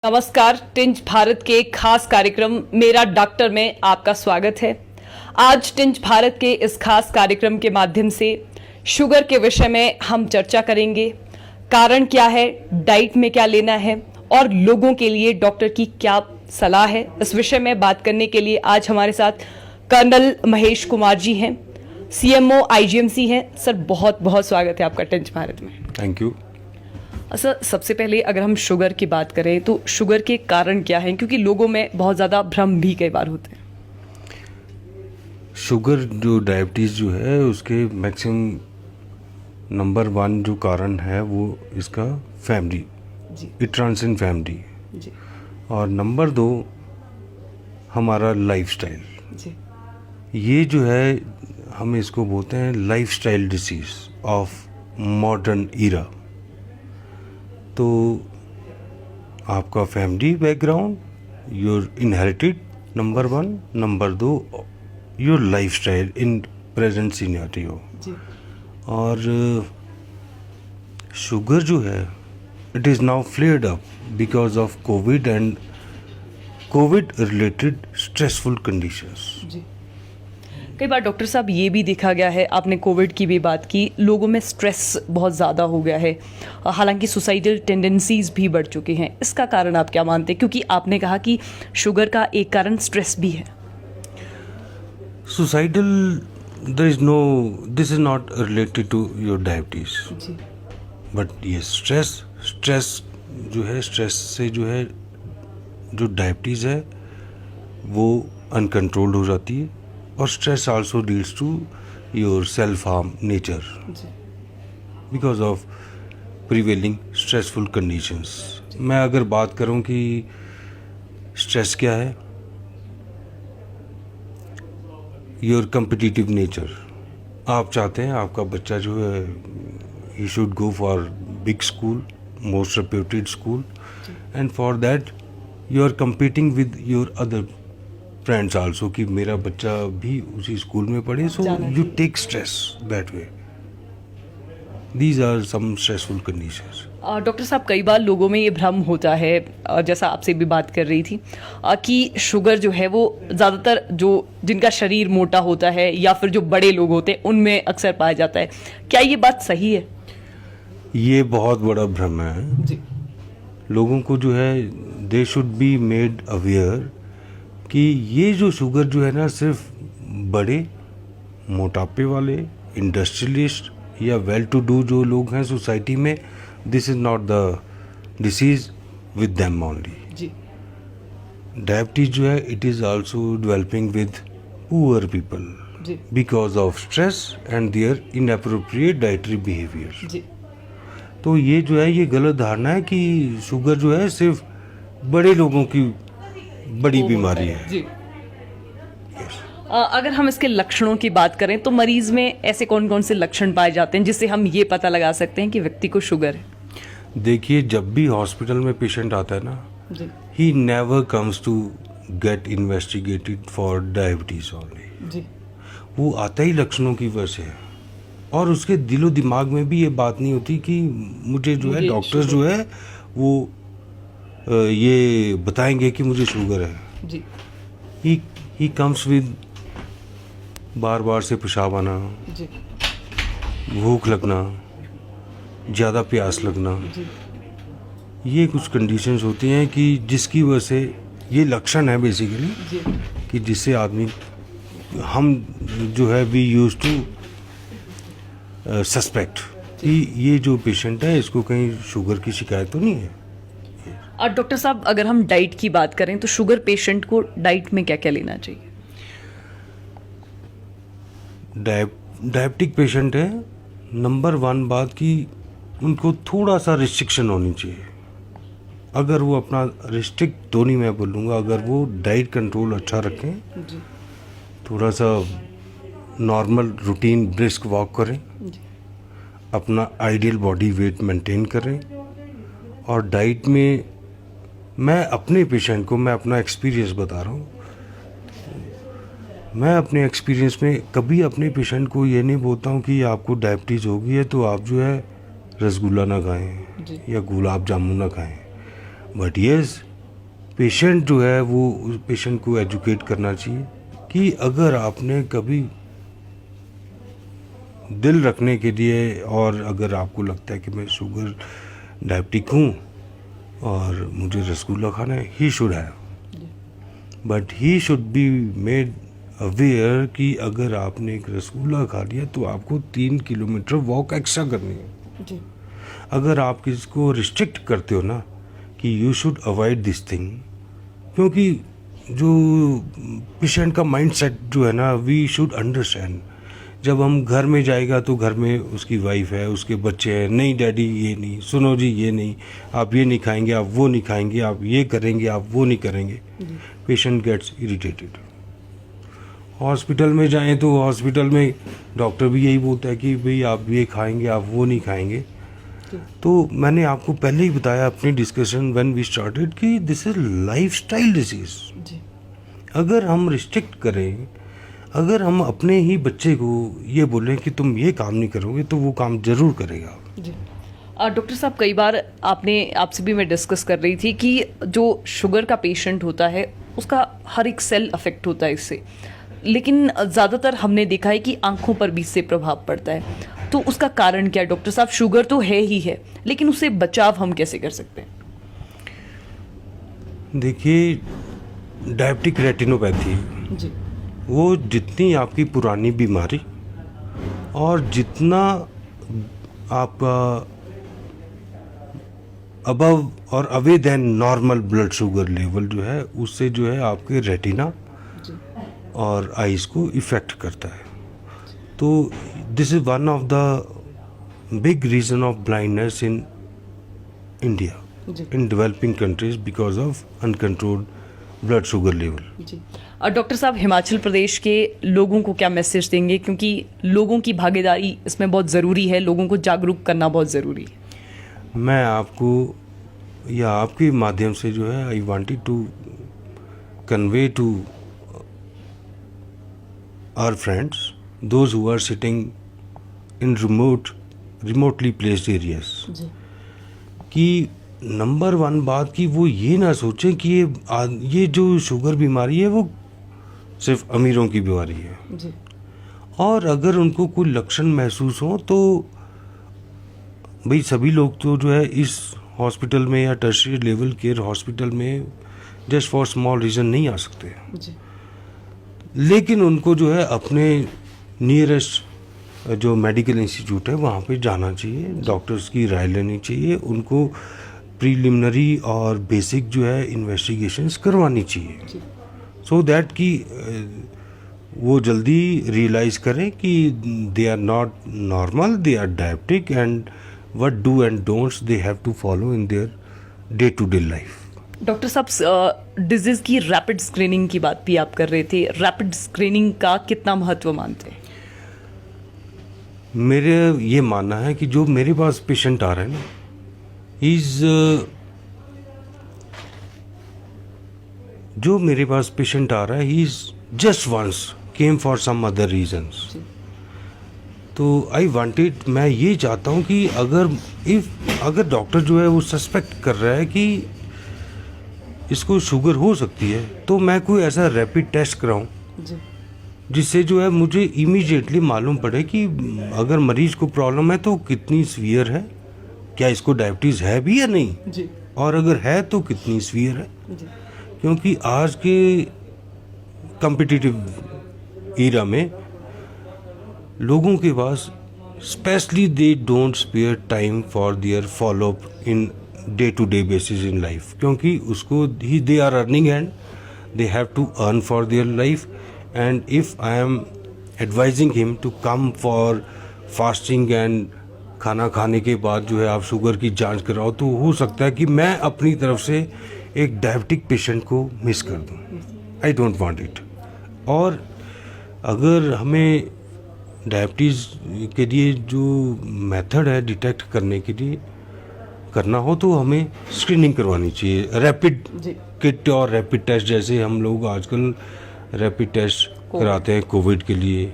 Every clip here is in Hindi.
नमस्कार। टिंच भारत के खास कार्यक्रम मेरा डॉक्टर में आपका स्वागत है। आज टिंच भारत के इस खास कार्यक्रम के माध्यम से शुगर के विषय में हम चर्चा करेंगे। कारण क्या है, डाइट में क्या लेना है और लोगों के लिए डॉक्टर की क्या सलाह है, इस विषय में बात करने के लिए आज हमारे साथ कर्नल महेश कुमार जी हैं, CMO IGMC हैं। सर बहुत बहुत स्वागत है आपका टिंच भारत में। Thank you. सर सबसे पहले अगर हम शुगर की बात करें तो शुगर के कारण क्या हैं, क्योंकि लोगों में बहुत ज़्यादा भ्रम भी कई बार होते हैं। शुगर जो डायबिटीज़ जो है उसके मैक्सिमम नंबर 1 जो कारण है वो इसका फैमिली जी इट रन्स इन फैमिली, जी और नंबर 2 हमारा लाइफस्टाइल। जी ये जो है हम इसको बोलते हैं lifestyle disease of modern era. तो आपका family background, your inherited number 1, number 2 your lifestyle in present scenario. जी और शुगर जो है it is now flared up because of covid and covid related stressful conditions. जी कई बार डॉक्टर साहब ये भी देखा गया है, आपने कोविड की भी बात की, लोगों में स्ट्रेस बहुत ज़्यादा हो गया है। हालांकि सुसाइडल टेंडेंसीज भी बढ़ चुकी हैं। इसका कारण आप क्या मानते हैं, क्योंकि आपने कहा कि शुगर का एक कारण स्ट्रेस भी है। Suicidal this is not related to your diabetes, जी बट ये स्ट्रेस जो है, स्ट्रेस से जो है जो डायबिटीज़ है वो अनकंट्रोल्ड हो जाती है। और stress also leads to your self harm nature जी because of prevailing stressful conditions. मैं अगर बात करूं कि स्ट्रेस क्या है, योर कम्पिटिटिव नेचर। आप चाहते हैं आपका बच्चा जो है he should go for big school, most reputed school, and for that you are competing with your other friends also कि मेरा बच्चा भी उसी स्कूल में पढ़े, so you take stress that way. These are some stressful conditions. Doctor साहब कई बार लोगों में ये भ्रम होता है, जैसा आपसे भी बात कर रही थी, कि शुगर जो है वो ज़्यादातर जो जिनका शरीर मोटा होता है या फिर जो बड़े लोग होते हैं उनमें अक्सर पाया जाता है। क्या ये बात सही है? ये बहुत बड़ा भ्रम है जी लोगों को जो है they should be made aware कि ये जो शुगर जो है ना सिर्फ बड़े मोटापे वाले इंडस्ट्रियलिस्ट या वेल टू डू जो लोग हैं सोसाइटी में, this is not the disease with them only. जी डायबिटीज जो है it is also developing with poor people जी because of stress and their inappropriate dietary behaviour. जी तो ये जो है ये गलत धारणा है कि शुगर जो है सिर्फ बड़े लोगों की बड़ी बीमारी है। जी अगर हम इसके लक्षणों की बात करें तो मरीज में ऐसे कौन कौन से लक्षण पाए जाते हैं जिससे हम ये पता लगा सकते हैं कि व्यक्ति को शुगर है? देखिए, जब भी हॉस्पिटल में पेशेंट आता है ना, जी he never comes to get investigated for diabetes only. जी वो आता ही लक्षणों की वजह से है, और उसके दिलो दिमाग में भी ये बात नहीं होती कि मुझे जो है डॉक्टर जो है वो ये बताएंगे कि मुझे शुगर है। जी ही कम्स विद बार बार से पेशाब आना, जी भूख लगना, ज़्यादा प्यास लगना, जी ये कुछ कंडीशंस होती हैं कि जिसकी वजह से ये लक्षण है बेसिकली जी कि जिससे आदमी हम जो है वी यूज टू सस्पेक्ट कि ये जो पेशेंट है इसको कहीं शुगर की शिकायत तो नहीं है। और डॉक्टर साहब अगर हम डाइट की बात करें तो शुगर पेशेंट को डाइट में क्या क्या लेना चाहिए? डायबिटिक पेशेंट है, नंबर 1 बात कि उनको थोड़ा सा रिस्ट्रिक्शन होनी चाहिए। अगर वो अपना रिस्ट्रिक्ट तो नहीं मैं बोलूँगा, अगर वो डाइट कंट्रोल अच्छा रखें, जी थोड़ा सा नॉर्मल रूटीन ब्रिस्क वॉक करें, जी अपना आइडियल बॉडी वेट मेंटेन करें, और डाइट में मैं अपने पेशेंट को मैं अपना एक्सपीरियंस बता रहा हूँ। मैं अपने एक्सपीरियंस में कभी अपने पेशेंट को ये नहीं बोलता हूँ कि आपको डायबिटीज़ होगी है तो आप जो है रसगुल्ला ना खाएं जी या गुलाब जामुन ना खाएं, बट येस पेशेंट जो है वो उस पेशेंट को एजुकेट करना चाहिए कि अगर आपने कभी दिल रखने के लिए, और अगर आपको लगता है कि मैं शुगर डायबिटिक हूँ और मुझे रसगुल्ला खाना है, he should have, but he should be made aware कि अगर आपने एक रसगुल्ला खा लिया तो आपको 3 किलोमीटर वॉक एक्स्ट्रा करनी है। जी। अगर आप किसको रिस्ट्रिक्ट करते हो ना कि you should avoid this thing, क्योंकि जो पेशेंट का माइंड सेट जो है ना, वी शुड अंडरस्टैंड। जब हम घर में जाएगा तो घर में उसकी वाइफ है, उसके बच्चे हैं, नहीं डैडी ये नहीं, सुनो जी ये नहीं, आप ये नहीं खाएंगे, आप वो नहीं खाएंगे, आप ये करेंगे, आप वो नहीं करेंगे, पेशेंट गेट्स इरिटेटेड। हॉस्पिटल में जाएं तो हॉस्पिटल में डॉक्टर भी यही बोलता है कि भाई आप ये खाएंगे, आप वो नहीं खाएंगे। तो मैंने आपको पहले ही बताया अपनी डिस्कशन व्हेन वी स्टार्टेड कि दिस इज लाइफस्टाइल डिजीज। अगर हम रिस्ट्रिक्ट करें, अगर हम अपने ही बच्चे को ये बोलें कि तुम ये काम नहीं करोगे तो वो काम जरूर करेगा। जी। डॉक्टर साहब, कई बार आपसे भी मैं डिस्कस कर रही थी कि जो शुगर का पेशेंट होता है उसका हर एक सेल अफेक्ट होता है इससे, लेकिन ज़्यादातर हमने देखा है कि आंखों पर भी इससे प्रभाव पड़ता है। तो उसका कारण क्या है डॉक्टर साहब? शुगर तो है ही है, लेकिन उससे बचाव हम कैसे कर सकते हैं? देखिए, डायबिटिक रेटिनोपैथी जी। वो जितनी आपकी पुरानी बीमारी और जितना आपका अबव और away than normal blood sugar level जो है, उससे जो है आपके रेटिना और आइज़ को इफ़ेक्ट करता है। तो this is one of the big reason of blindness in India, in developing countries, because of uncontrolled blood sugar level. जी। डॉक्टर साहब, हिमाचल प्रदेश के लोगों को क्या मैसेज देंगे, क्योंकि लोगों की भागीदारी इसमें बहुत ज़रूरी है, लोगों को जागरूक करना बहुत ज़रूरी है। मैं आपको या आपके माध्यम से जो है, I wanted to convey to our friends, those who are sitting in remotely placed areas, कि नंबर 1 बात कि वो ये ना सोचें कि ये जो शुगर बीमारी है वो सिर्फ अमीरों की बीमारी है। जी। और अगर उनको कोई लक्षण महसूस हो तो भाई सभी लोग तो जो है इस हॉस्पिटल में या टर्शियरी लेवल केयर हॉस्पिटल में जस्ट फॉर स्मॉल रीज़न नहीं आ सकते। जी। लेकिन उनको जो है अपने नियरेस्ट जो मेडिकल इंस्टीट्यूट है वहाँ पे जाना चाहिए, डॉक्टर्स की राय लेनी चाहिए, उनको प्रीलिमिनरी और बेसिक जो है इन्वेस्टिगेशंस करवानी चाहिए, सो दैट कि वो जल्दी रियलाइज़ करें कि they are not normal, they are diabetic, and what do and don'ts they have to follow in their day to day life. Doctor साहब, डिजीज़ की रैपिड स्क्रीनिंग की बात भी आप कर रहे थे, रैपिड स्क्रीनिंग का कितना महत्व मानते हैं? मेरे ये मानना है कि जो मेरे पास पेशेंट आ रहे हैं ना, जो मेरे पास पेशेंट आ रहा है, he is just once came for some other reasons. तो आई वांटेड, मैं ये चाहता हूँ कि अगर डॉक्टर जो है वो सस्पेक्ट कर रहा है कि इसको शुगर हो सकती है, तो मैं कोई ऐसा रैपिड टेस्ट कराऊं जिससे जो है मुझे इमीडिएटली मालूम पड़े कि अगर मरीज को प्रॉब्लम है तो कितनी सीवियर है, क्या इसको डायबिटीज़ है भी या नहीं जी। और अगर है तो कितनी सीवियर है जी। क्योंकि आज के कॉम्पिटिटिव ईरा में लोगों के पास specially they don't spare time for their follow up in day to day basis in life, क्योंकि उसको ही they are earning and they have to earn for their life, and if I am advising him to come for fasting and खाना खाने के बाद जो है आप शुगर की जांच कराओ, तो हो सकता है कि मैं अपनी तरफ से एक डायबिटिक पेशेंट को मिस कर दूं। I don't want it. और अगर हमें डायबिटीज़ के लिए जो मेथड है डिटेक्ट करने के लिए करना हो तो हमें स्क्रीनिंग करवानी चाहिए, रैपिड किट और रैपिड टेस्ट, जैसे हम लोग आजकल रैपिड टेस्ट कराते हैं कोविड के लिए,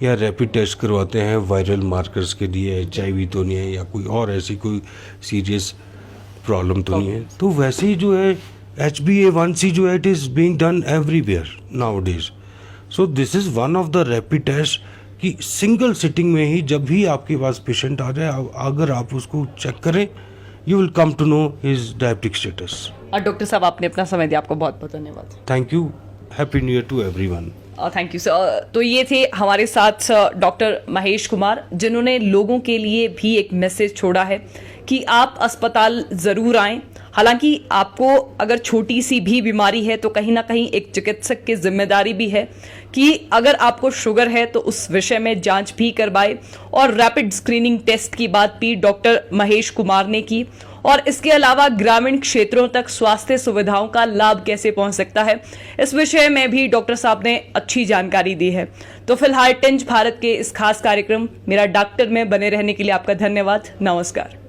या रैपिड टेस्ट करवाते हैं वायरल मार्कर्स के लिए, HIV तो नहीं है या कोई और ऐसी कोई सीरियस प्रॉब्लम तो नहीं है, तो वैसे ही जो है HbA1c जो है, it is being done everywhere nowadays. So this is one of the rapid tests कि सिंगल सिटिंग में ही जब भी आपके पास पेशेंट आ जाए, अगर आप उसको चेक करें, you will come to know his diabetic status. और डॉक्टर साहब, आपने अपना समय दिया, आपको बहुत बहुत धन्यवाद. Thank you. Happy new year to everyone. Thank you sir. तो ये थे हमारे साथ डॉक्टर महेश कुमार, जिन्होंने लोगों के लिए भी एक मैसेज छोड़ा है कि आप अस्पताल ज़रूर आएं. हालांकि आपको अगर छोटी सी भी बीमारी है तो कहीं ना कहीं एक चिकित्सक की जिम्मेदारी भी है कि अगर आपको शुगर है तो उस विषय में जांच भी करवाए. और रैपिड स्क्रीनिंग टेस्ट की बात भी डॉक्टर महेश कुमार ने की. और इसके अलावा ग्रामीण क्षेत्रों तक स्वास्थ्य सुविधाओं का लाभ कैसे पहुंच सकता है, इस विषय में भी डॉक्टर साहब ने अच्छी जानकारी दी है. तो फिलहाल टिंच भारत के इस खास कार्यक्रम मेरा डॉक्टर में बने रहने के लिए आपका धन्यवाद. नमस्कार.